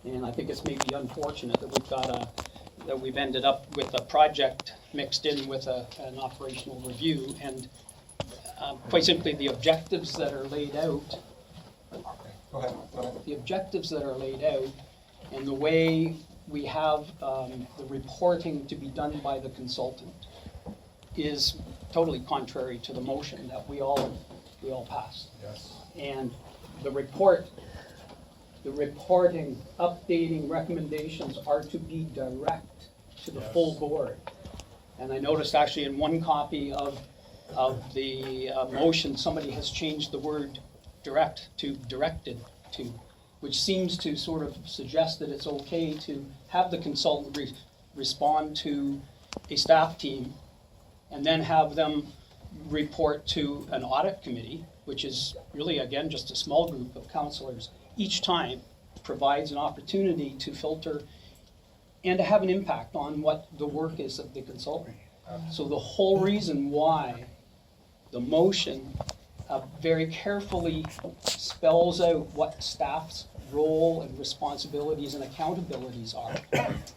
And I think it's maybe unfortunate that we've ended up with a project mixed in with an operational review. And quite simply, the objectives that are laid out, the objectives that are laid out, and the way we have the reporting to be done by the consultant is totally contrary to the motion that we all passed. Yes. And the reporting, updating recommendations are to be direct to the full board. And I noticed actually in one copy of the motion, somebody has changed the word direct to directed to, which seems to sort of suggest that it's okay to have the consultant respond to a staff team and then have them report to an audit committee, which is really, again, just a small group of councillors. Each time provides an opportunity to filter and to have an impact on what the work is of the consultant. So the whole reason why the motion very carefully spells out what staff's role and responsibilities and accountabilities are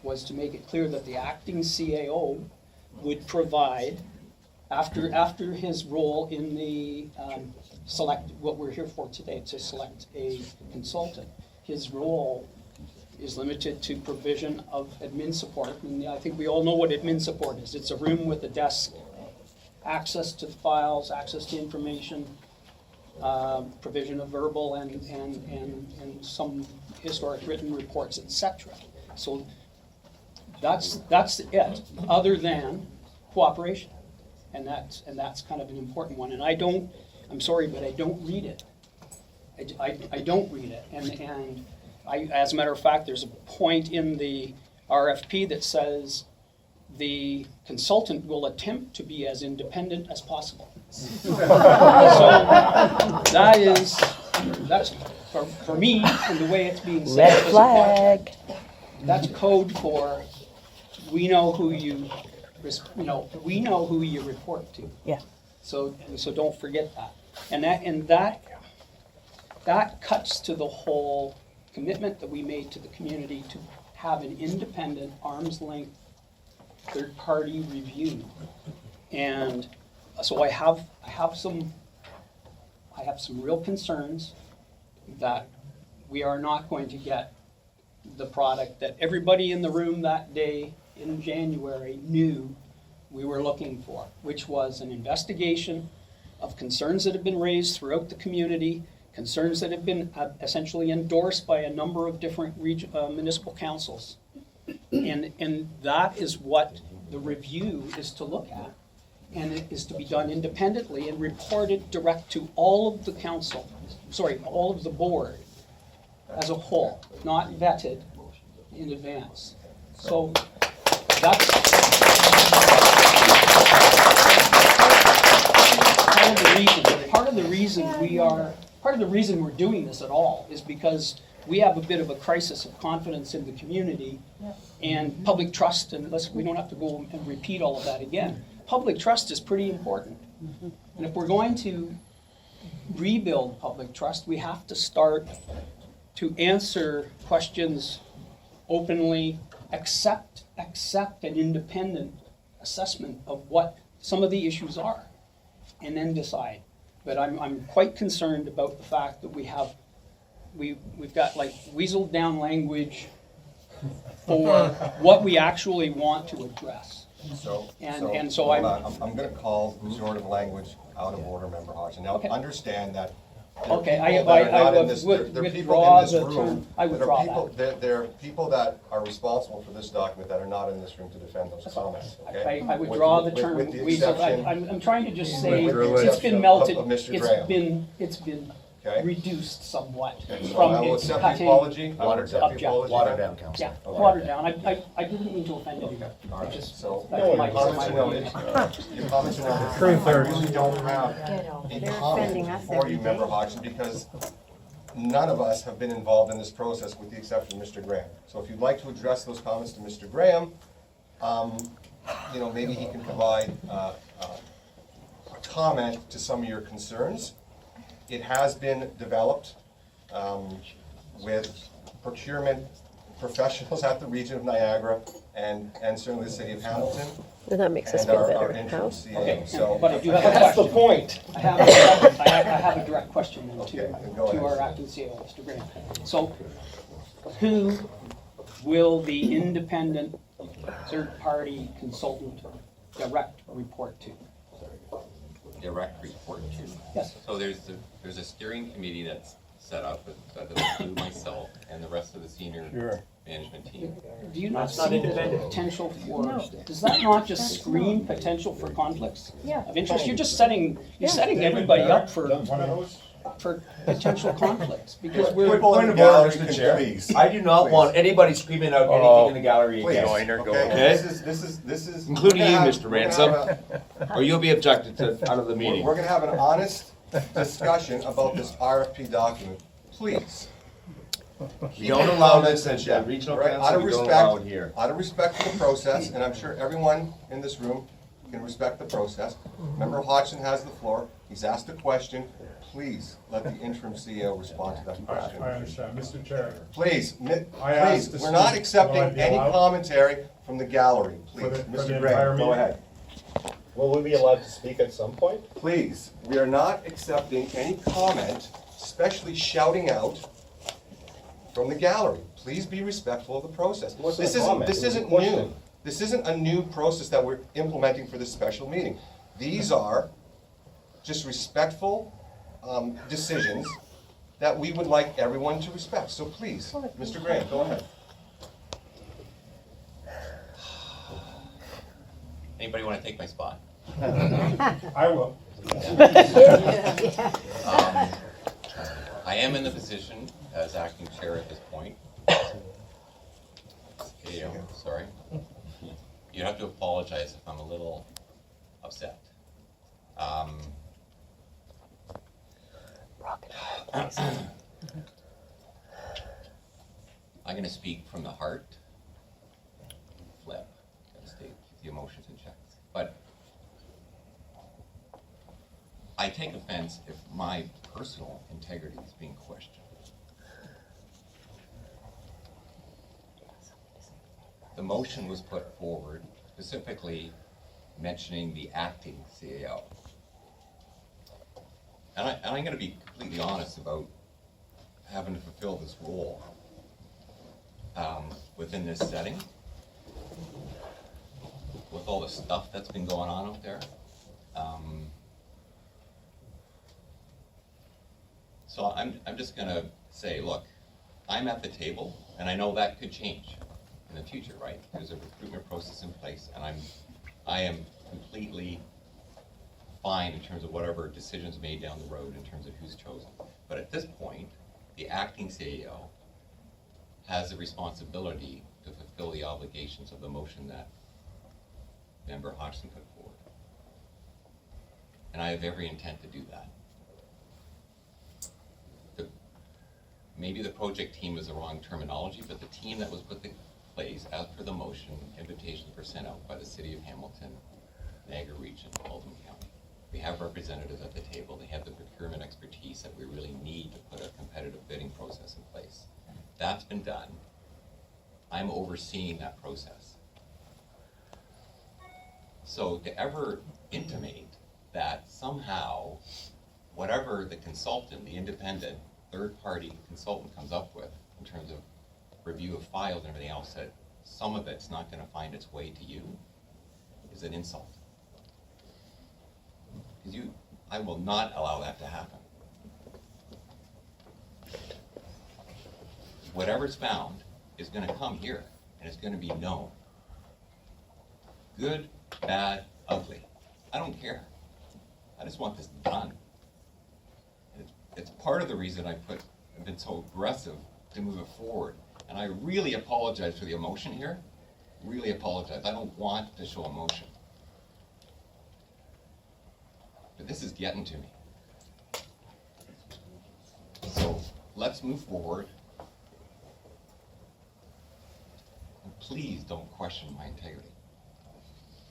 was to make it clear that the acting CAO would provide, after his role in the select, what we're here for today, to select a consultant, his role is limited to provision of admin support. And I think we all know what admin support is. It's a room with a desk, access to files, access to information, provision of verbal and some historic written reports, etc. So that's it, other than cooperation. And that's kind of an important one. And I'm sorry, but I don't read it. I don't read it. And as a matter of fact, there's a point in the RFP that says the consultant will attempt to be as independent as possible. So that's for me, and the way it's being said. Red flag. That's code for we know who you report to. Yeah. So don't forget that. And that cuts to the whole commitment that we made to the community to have an independent, arm's length, third-party review. And so I have some real concerns that we are not going to get the product that everybody in the room that day in January knew we were looking for, which was an investigation of concerns that have been raised throughout the community, concerns that have been essentially endorsed by a number of different municipal councils. And that is what the review is to look at. And it is to be done independently and reported direct to all of the all of the board as a whole, not vetted in advance. So that's part of the reason we're doing this at all is because we have a bit of a crisis of confidence in the community and public trust, and we don't have to go and repeat all of that again. Public trust is pretty important. And if we're going to rebuild public trust, we have to start to answer questions openly, accept an independent assessment of what some of the issues are, and then decide. But I'm quite concerned about the fact that we've got like weaseled down language for what we actually want to address. So I'm going to call restorative language out of order, Member Hodgson. Now, Okay. understand that Okay, there are people in this room. There are people that are responsible for this document that are not in this room to defend those comments. Okay? I withdraw the term with the weasel. exception- I'm trying to just say with the it's exception been melted. of Mr. Graham. It's been Okay. reduced somewhat So from I will its accept the cutting. apology. I will accept the Object. apology. Watered down, Council. Yeah, Okay. watered down. I didn't mean to offend anyone. All right, Just- so that's your my- comments are noted. Your comments are noted. I really don't have Get over. a They're offending us comment for every you, Member day. Hodgson, because none of us have been involved in this process with the exception of Mr. Graham. So if you'd like to address those comments to Mr. Graham, maybe he can provide a comment to some of your concerns. It has been developed with procurement professionals at the region of Niagara and certainly the city of Hamilton. And that makes us And feel our better. interim How? CAO. Okay, So, but I do have a That's the question. point. I have a direct question then Okay, then go to ahead. our acting CEO, Mr. Graham. So, who will the independent third-party consultant direct report to? Direct report to. Yes. So there's a steering committee that's set up that will include myself and the rest of the senior management team. Do you not That's not see the independent. potential for, does that not just screen potential for conflicts Yeah. of interest? You're just setting everybody up for potential conflicts, because we're, People in the Point of order, gallery Mr. can Chair. please. I do not want anybody screaming out anything in the gallery Please, again. okay? This is. Including we're you, gonna have- Mr. we're gonna Ransom. have Or you'll be objected to out of the a- meeting. We're gonna have an honest discussion about this RFP document, please. We don't allow this at the regional Right, out council, of we don't allow it respect, here. out of respect for the process, and I'm sure everyone in this room can respect the process. Member Hodgson has the floor, he's asked a question, please let the interim CEO respond to that question. I understand, Mr. Chair. Please, I asked please, to we're not speak. accepting Will I be any allowed? commentary from the gallery, please. For the Mr. entire Graham, go meeting? ahead. Will we be allowed to speak at some point? Please, we are not accepting any comment, especially shouting out from the gallery. Please be respectful of the process. wasn't This a isn't, comment, this it was a isn't new. question. This isn't a new process that we're implementing for this special meeting. These are just respectful decisions that we would like everyone to respect. So please, Mr. Graham, go ahead. Anybody want to take my spot? I will. I am in the position as acting chair at this point. Sorry. You have to apologize if I'm a little upset. I'm going to speak from the heart. Flip. Gotta stay, keep the emotions in check. But I take offense if my personal integrity is being questioned. The motion was put forward specifically mentioning the acting CAO. And I'm gonna be completely honest about having to fulfill this role within this setting, with all the stuff that's been going on out there. So I'm just gonna say, look, I'm at the table, and I know that could change in the future, right? There's a recruitment process in place, and I am completely fine in terms of whatever decisions made down the road in terms of who's chosen. But at this point, the acting CEO has the responsibility to fulfill the obligations of the motion that Member Hodgson put forward. And I have every intent to do that. Maybe the project team is the wrong terminology, but the team that was put in place as per the motion, invitations were sent out by the City of Hamilton, Niagara Region, Oldham County. We have representatives at the table. They have the procurement expertise that we really need to put a competitive bidding process in place. That's been done. I'm overseeing that process. So to ever intimate that somehow, whatever the consultant, the independent, third-party consultant comes up with in terms of review of files and everything else, that some of it's not going to find its way to you is an insult. Because I will not allow that to happen. Whatever's found is going to come here, and it's going to be known. Good, bad, ugly. I don't care. I just want this done. It's part of the reason I've been so aggressive to move it forward. And I really apologize for the emotion here. Really apologize. I don't want to show emotion. But this is getting to me. So let's move forward. And please don't question my integrity.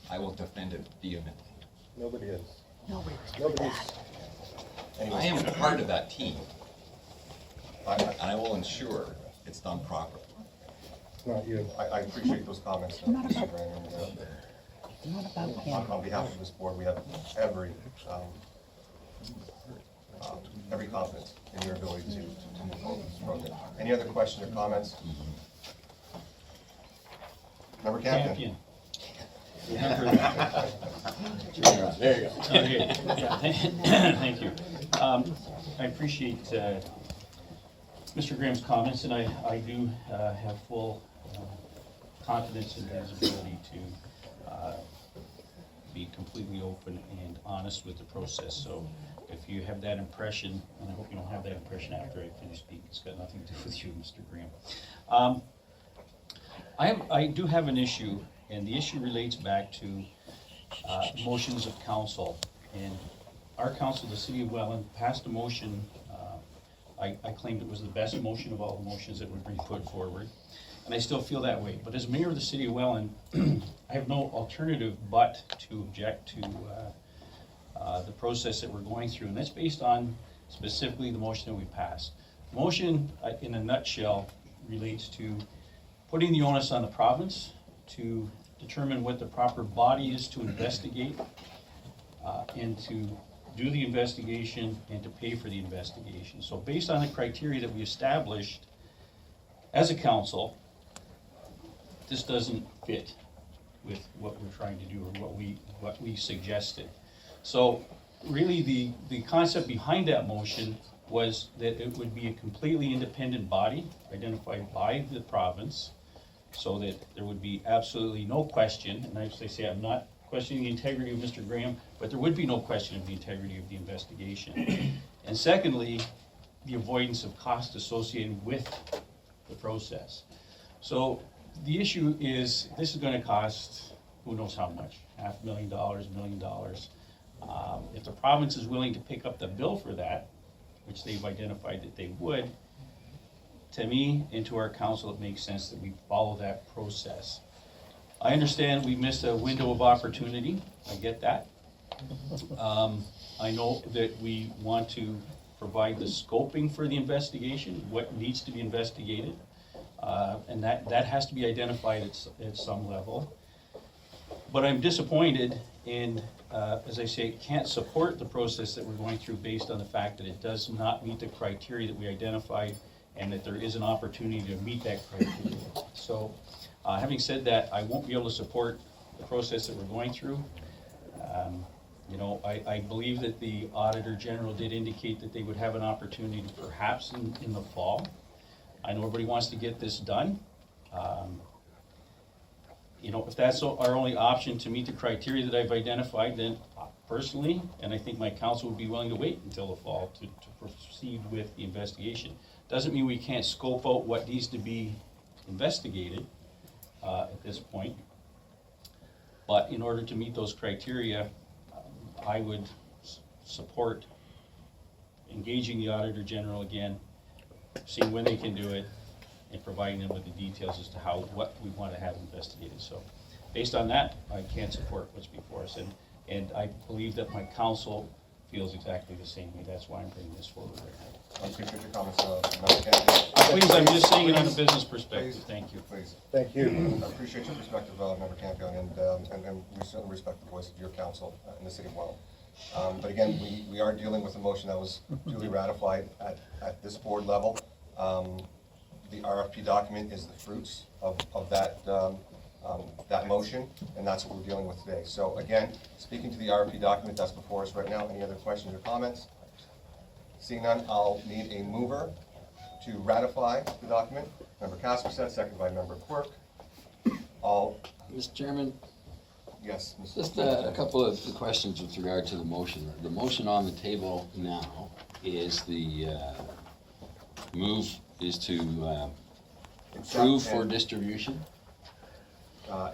I will defend it vehemently. Nobody is. Nobody Nobody's. I am part of that team. And I will ensure it's done properly. Not you. I appreciate those comments, Mr. Graham. On behalf of this board, we have every confidence in your ability to move forward with this program. Any other questions or comments? Member Campion? There you go. Okay, yeah, thank you. I appreciate Mr. Graham's comments, and I do have full confidence in his ability to be completely open and honest with the process. So if you have that impression, and I hope you don't have that impression after I finish speaking, it's got nothing to do with you, Mr. Graham. I do have an issue, and the issue relates back to motions of council. And our council, the City of Welland, passed a motion. I claimed it was the best motion of all the motions that would be put forward, and I still feel that way. But as mayor of the City of Welland, I have no alternative but to object to the process that we're going through, and that's based on specifically the motion that we passed. The motion, in a nutshell, relates to putting the onus on the province to determine what the proper body is to investigate, and to do the investigation and to pay for the investigation. So based on the criteria that we established as a council, this doesn't fit with what we're trying to do or what we suggested. So really the concept behind that motion was that it would be a completely independent body identified by the province, so that there would be absolutely no question, and as I say, I'm not questioning the integrity of Mr. Graham, but there would be no question of the integrity of the investigation. And secondly, the avoidance of cost associated with the process. So the issue is, this is gonna cost who knows how much, $500,000, $1 million. If the province is willing to pick up the bill for that, which they've identified that they would, to me and to our council, it makes sense that we follow that process. I understand we missed a window of opportunity, I get that. I know that we want to provide the scoping for the investigation, what needs to be investigated, and that has to be identified at some level. But I'm disappointed in, as I say, can't support the process that we're going through based on the fact that it does not meet the criteria that we identified, and that there is an opportunity to meet that criteria. So, having said that, I won't be able to support the process that we're going through. You know, I believe that the Auditor General did indicate that they would have an opportunity perhaps in the fall. I know everybody wants to get this done. You know, if that's our only option to meet the criteria that I've identified, then personally, and I think my council would be willing to wait until the fall to proceed with the investigation. Doesn't mean we can't scope out what needs to be investigated at this point. But in order to meet those criteria, I would support engaging the Auditor General again, seeing when they can do it, and providing them with the details as to what we want to have investigated. So based on that, I can't support what's before us, and I believe that my council feels exactly the same way. That's why I'm bringing this forward right now. I appreciate your comments, Member Campion. Please, I'm just saying it on a business perspective. Please. Thank you. Please. Thank you. I appreciate your perspective, Member Campion, and we certainly respect the voice of your council in the City of Welland. But again, we are dealing with a motion that was duly ratified at this board level. The RFP document is the fruits of that motion, and that's what we're dealing with today. So again, speaking to the RFP document that's before us right now, any other questions or comments? Seeing none, I'll need a mover to ratify the document. Member Casper said, seconded by Member Quirk. Mr. Chairman, Yes, Mr. just a couple of questions with regard to the motion. The motion on the table now is the move is to approve for distribution.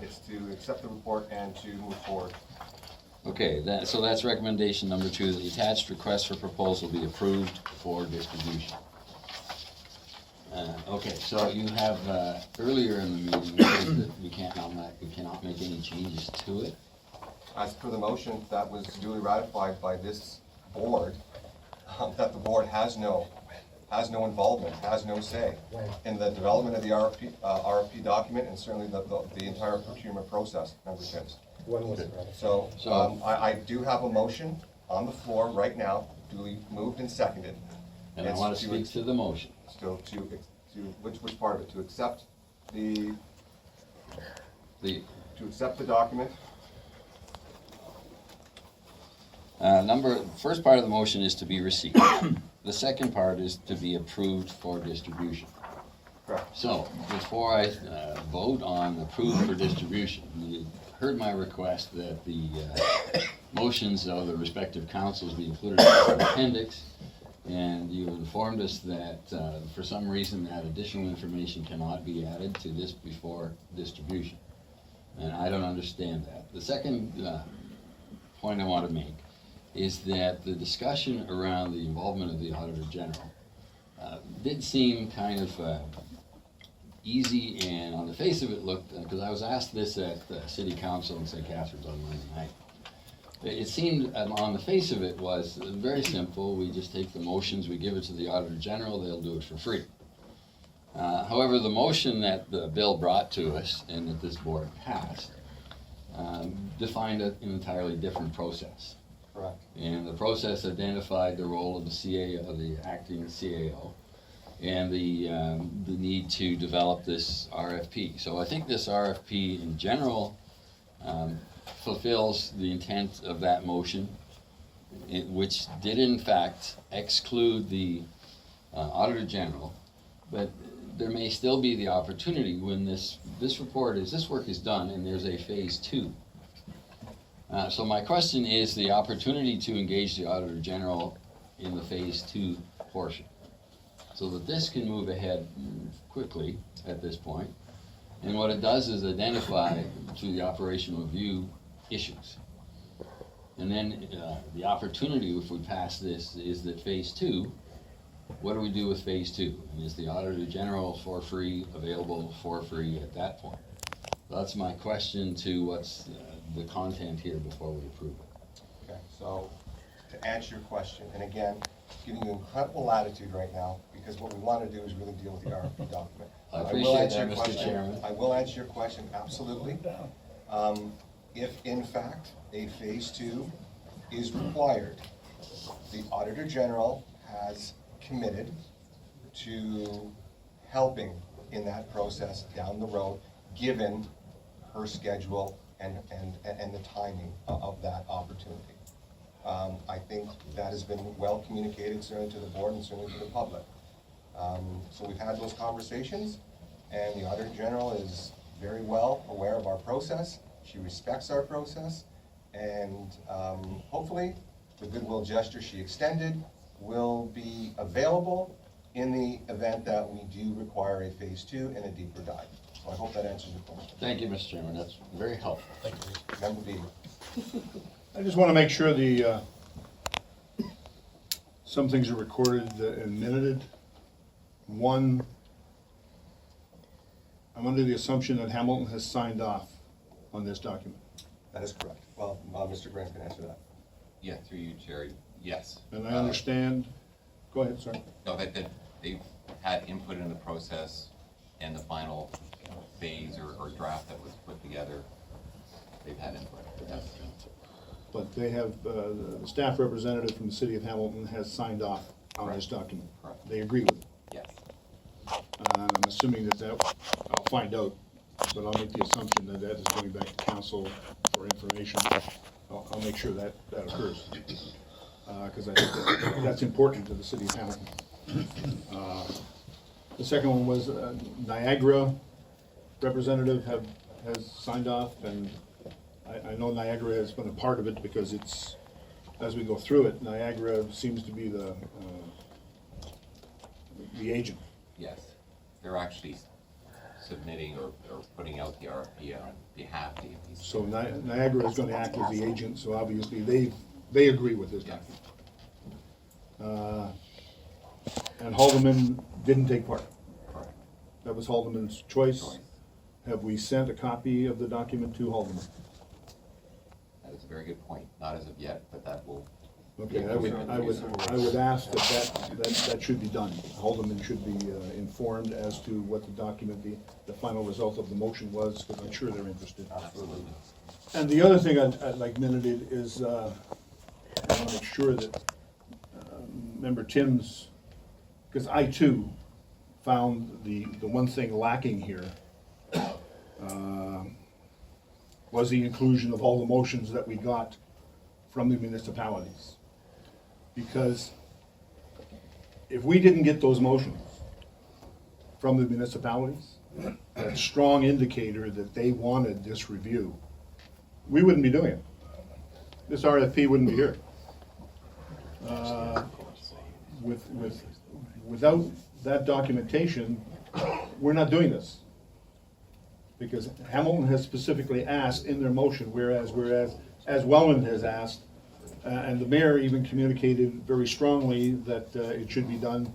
It's to accept the report and to move forward. Okay, so that's recommendation number 2, that the attached request for proposal be approved for distribution. Okay, so you have, earlier in the meeting, said that we cannot make any changes to it. As per the motion that was duly ratified by this board, that the board has no has no involvement, has no say in the development of the RFP document, and certainly the entire procurement process, Member Tibbs. When was it ready? So, So- I do have a motion on the floor right now, duly moved and seconded. And I It's want to speak to the motion. Still to, which part of it? To accept the document? First part of the motion is to be received. The second part is to be approved for distribution. Correct. So, before I vote on approved for distribution, you heard my request that the motions of the respective councils be included in the appendix, and you informed us that for some reason that additional information cannot be added to this before distribution. And I don't understand that. The second point I want to make is that the discussion around the involvement of the Auditor General did seem kind of easy, and on the face of it looked, because I was asked this at City Council in St. Catharines on Monday night. It seemed, on the face of it, was very simple. We just take the motions, we give it to the Auditor General, they'll do it for free. However, the motion that the bill brought to us and that this board passed defined an entirely different process. Correct. And the process identified the role of the CAO, the acting CAO, and the need to develop this RFP. So I think this RFP in general fulfills the intent of that motion, which did in fact exclude the Auditor General, but there may still be the opportunity when this work is done and there's a phase 2. So my question is the opportunity to engage the Auditor General in the phase 2 portion, so that this can move ahead quickly at this point. And what it does is identify through the operational review issues. And then the opportunity, if we pass this, is that phase 2, what do we do with phase 2? And is the Auditor General for free, available for free at that point? That's my question to what's the content here before we approve it. Okay, so to answer your question, and again, giving you incredible latitude right now, because what we want to do is really deal with the RFP document. I will appreciate answer that, your Mr. question. Chairman. I will answer your question, absolutely. If in fact a phase 2 is required, the Auditor General has committed to helping in that process down the road, given her schedule and the timing of that opportunity. I think that has been well communicated, certainly to the board and certainly to the public. So we've had those conversations, and the Auditor General is very well aware of our process. She respects our process, and hopefully the goodwill gesture she extended will be available in the event that we do require a phase 2 and a deeper dive. So I hope that answers your question. Thank you, Mr. Chairman, that's very helpful. Member Beatty. I just want to make sure some things are recorded and minuted. One, I'm under the assumption that Hamilton has signed off on this document. That is correct. Well, Mr. Grant can answer that. Yeah, through you, Jerry, yes. And I understand, go ahead, sorry. No, that they've had input in the process, and the final phase or draft that was put together, they've had input, yes. But they have, the staff representative from the city of Hamilton has signed off on this document. Correct. They agree with it. Yes. I'm assuming that I'll find out, but I'll make the assumption that that is going back to council for information. I'll make sure that occurs, because I think that's important to the city of Hamilton. The second one was Niagara representative has signed off, and I know Niagara has been a part of it because it's, as we go through it, Niagara seems to be the agent. Yes. They're actually submitting or putting out the RFP on behalf of the APC. So Niagara is going to act as the agent, so obviously they agree with this Yes. document. And Haldeman didn't take part. Correct. That was Haldeman's choice. Choice. Have we sent a copy of the document to Haldeman? That is a very good point. Not as of yet, but that will Okay, I would ask that should be done. Alderman should be informed as to what the document, the final result of the motion was, because I'm sure they're interested. Absolutely. And the other thing I'd like minuted is, I want to make sure that Member Tim's, because I too found the one thing lacking here was the inclusion of all the motions that we got from the municipalities. Because if we didn't get those motions from the municipalities, a strong indicator that they wanted this review, we wouldn't be doing it. This RFP wouldn't be here. Without that documentation, we're not doing this. Because Hamilton has specifically asked in their motion, whereas as Welland has asked, and the mayor even communicated very strongly that it should be done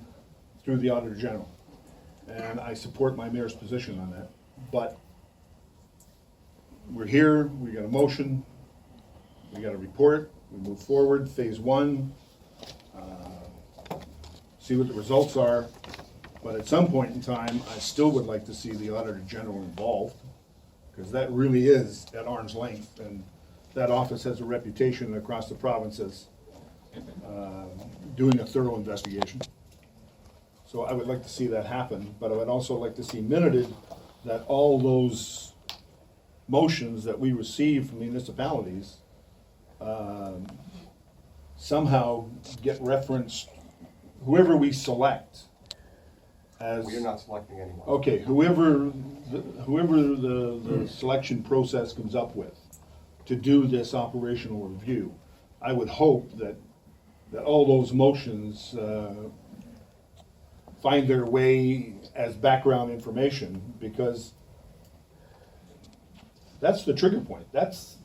through the Auditor General. And I support my mayor's position on that. But we're here, we got a motion, we got a report, we move forward, phase one, see what the results are. But at some point in time, I still would like to see the Auditor General involved, because that really is at arm's length, and that office has a reputation across the province as doing a thorough investigation. So I would like to see that happen, but I would also like to see minuted that all those motions that we receive from municipalities somehow get referenced, whoever we select as. We are not selecting anyone. Okay, whoever the selection process comes up with to do this operational review, I would hope that all those motions find their way as background information, because that's the trigger point. That's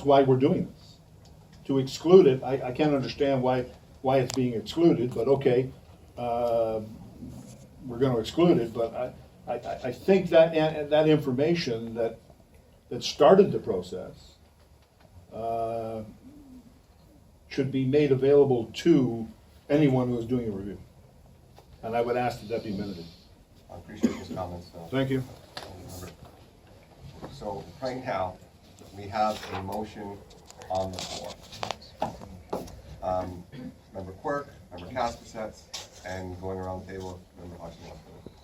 why we're doing this. To exclude it, I can't understand why it's being excluded, but okay, we're gonna exclude it, but I think that information that started the process should be made available to anyone who is doing a review. And I would ask that be minuted. I appreciate those comments. Thank you. So right now, we have a motion on the floor. Member Quirk, Member Caspasets, and going around the table, Member Hodgson.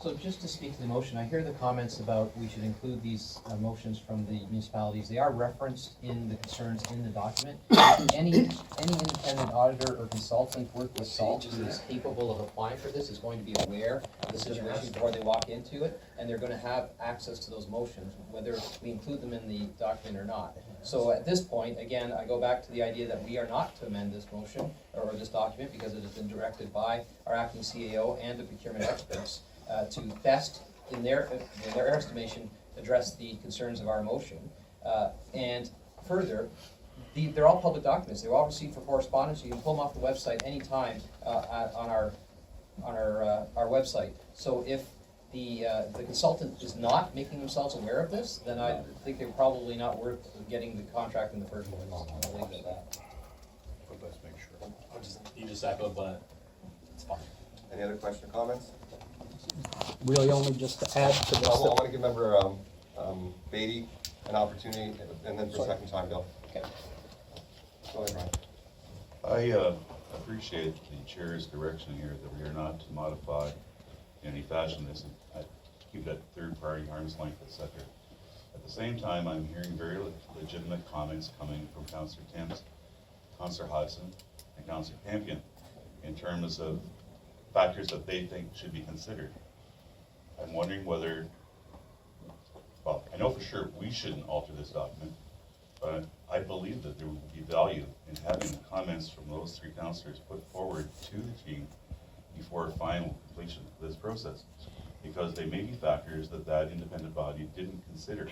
So just to speak to the motion, I hear the comments about we should include these motions from the municipalities. They are referenced in the concerns in the document. Any independent auditor or consultant worked with SALT who is capable of applying for this is going to be aware of the situation before they walk into it, and they're going to have access to those motions, whether we include them in the document or not. So at this point, again, I go back to the idea that we are not to amend this motion or this document, because it has been directed by our acting CAO and the procurement experts to best, in their estimation, address the concerns of our motion. And further, they're all public documents. They're all received for correspondence. You can pull them off the website anytime on our website. So if the consultant is not making themselves aware of this, then I think they're probably not worth getting the contract in the first place. I'll leave it at that. But let's make sure. You just echoed, but it's fine. Any other questions or comments? Really only just to add to I this. want to give Member Beatty an opportunity, and then for a second time, Bill. Okay. Go ahead, I Brian. appreciate the chair's direction here that we are not to modify in any fashion this, and keep that third-party arm's length, et cetera. At the same time, I'm hearing very legitimate comments coming from Councillor Timms, Councillor Hodgson, and Councillor Campion in terms of factors that they think should be considered. I'm wondering whether, well, I know for sure we shouldn't alter this document, but I believe that there would be value in having the comments from those three councillors put forward to the team before final completion of this process, because they may be factors that independent body didn't consider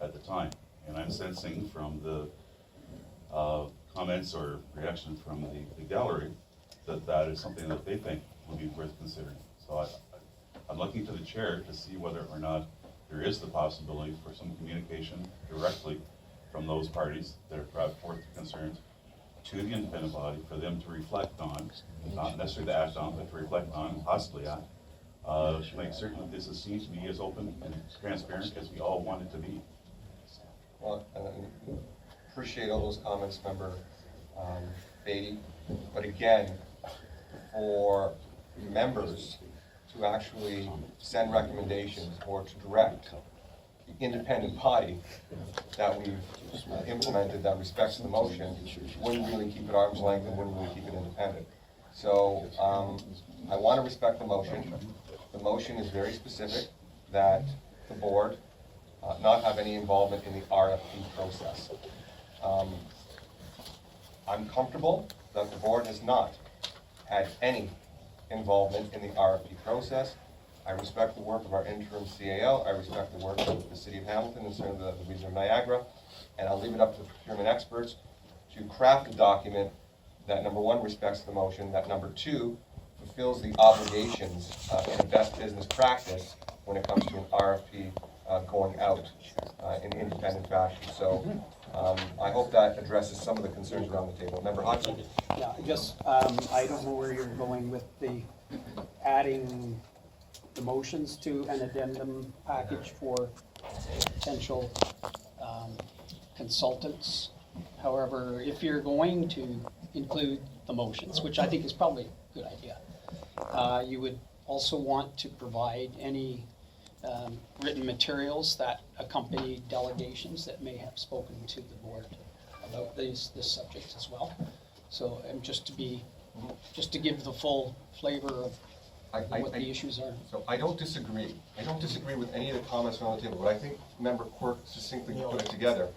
at the time. And I'm sensing from the comments or reaction from the gallery that is something that they think would be worth considering. So I'm looking to the chair to see whether or not there is the possibility for some communication directly from those parties that have brought forth the concerns to the independent body for them to reflect on, not necessarily to act on, but to reflect on, and possibly act. To make certain that this seems to be as open and transparent as we all want it to be. Well, and I appreciate all those comments, Member Beatty. But again, for members to actually send recommendations or to direct the independent body that we've implemented that respects the motion, wouldn't really keep it arm's length and wouldn't really keep it independent. So I want to respect the motion. The motion is very specific that the board not have any involvement in the RFP process. I'm comfortable that the board has not had any involvement in the RFP process. I respect the work of our interim CAO. I respect the work of the City of Hamilton and certainly the region of Niagara. And I'll leave it up to the procurement experts to craft a document that, number one, respects the motion, that number two, fulfills the obligations in a best business practice when it comes to an RFP going out in independent fashion. So I hope that addresses some of the concerns around the table. Member Hodgson? Yeah, I guess, I don't know where you're going with the adding the motions to an addendum package for potential consultants. However, if you're going to include the motions, which I think is probably a good idea, you would also want to provide any written materials that accompany delegations that may have spoken to the board about this subject as well. So, and just to give the full flavor of what the issues are. So I don't disagree. I don't disagree with any of the comments on the table, but I think Member Quirk succinctly put it together.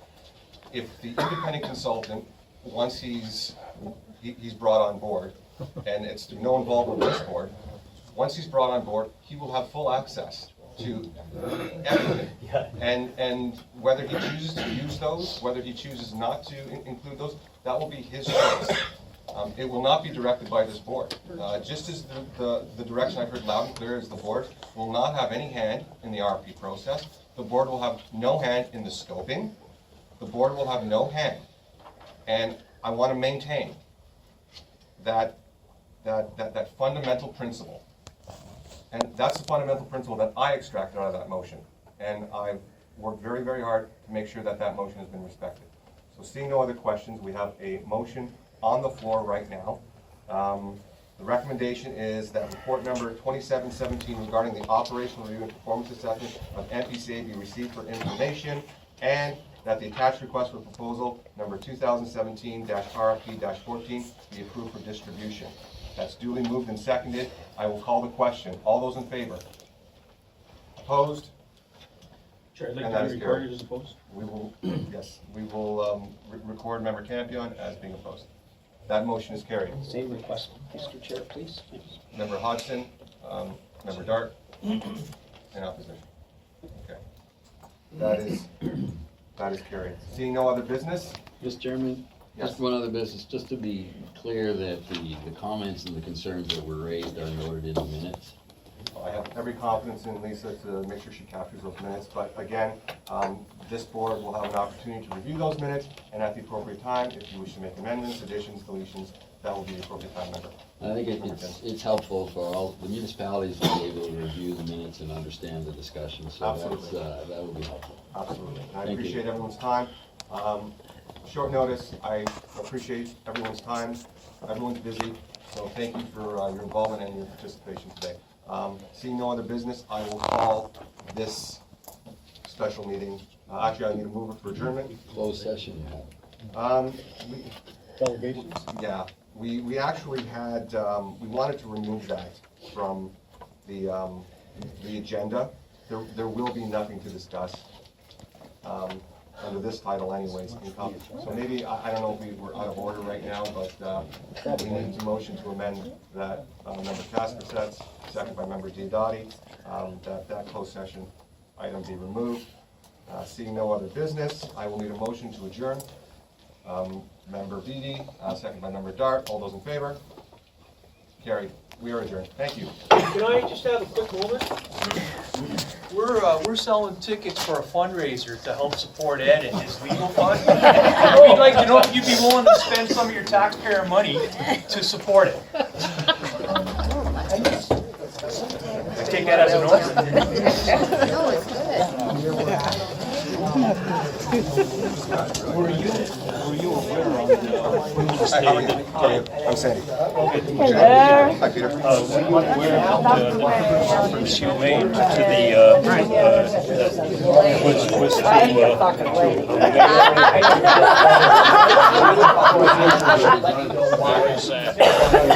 If the independent consultant, once he's brought on board, and it's through no involvement with this board, once he's brought on board, he will have full access to everything. And whether he chooses to use those, whether he chooses not to include those, that will be his choice. It will not be directed by this board. Just as the direction I've heard loud and clear is the board will not have any hand in the RFP process. The board will have no hand in the scoping. The board will have no hand. And I want to maintain that fundamental principle. And that's the fundamental principle that I extracted out of that motion. And I've worked very, very hard to make sure that that motion has been respected. So seeing no other questions, we have a motion on the floor right now. The recommendation is that report number 2717 regarding the operational review and performance assessment of NPCA be received for information, and that the attached request for proposal number 2017-RFP-14 be approved for distribution. That's duly moved and seconded. I will call the question. All those in favor? Opposed? Chair, I'd And like that to is be carried. recorded as opposed. We will, yes, we will record Member Campion as being opposed. That motion is carried. Same request, Mr. Chair, please. Member Hodgson, Member Dart, in opposition. Okay. That is carried. Seeing no other business? Mr. Chairman, Yes. just one other business, just to be clear that the comments and the concerns that were raised are noted in the minutes. I have every confidence in Lisa to make sure she captures those minutes, but again, this board will have an opportunity to review those minutes, and at the appropriate time, if you wish to make amendments, additions, deletions, that will be the appropriate time, Member. I think it's helpful for all the municipalities to be able to review the minutes and understand the discussion, so Absolutely. that would be helpful. Absolutely. And I Thank you. appreciate everyone's time. Short notice, I appreciate everyone's time. Everyone's busy, so thank you for your involvement and your participation today. Seeing no other business, I will call this special meeting. Actually, I need a mover for adjournment. Closed session, Delegations? Yeah, we actually had, we wanted to remove that from the agenda. There will be nothing to discuss under this title anyways. So maybe, I don't know if we're out of order right now, but we need a motion to amend that. Member Casper sets, second by Member Diodati, that closed session item be removed. Seeing no other business, I will need a motion to adjourn. Member Beatty, second by Member Dart. All those in favor? Carried. We are adjourned. Thank you. Can I just have a quick moment? We're selling tickets for a fundraiser to help support Ed and his legal fund. And we'd like to know if you'd be willing to spend some of your taxpayer money to support it. I take that as an order. No, it's good. Were you aware of the, Hi, how are you? How are you? I'm Sandy. Hello. Hi, Peter. were you aware of the reference you made to the, was to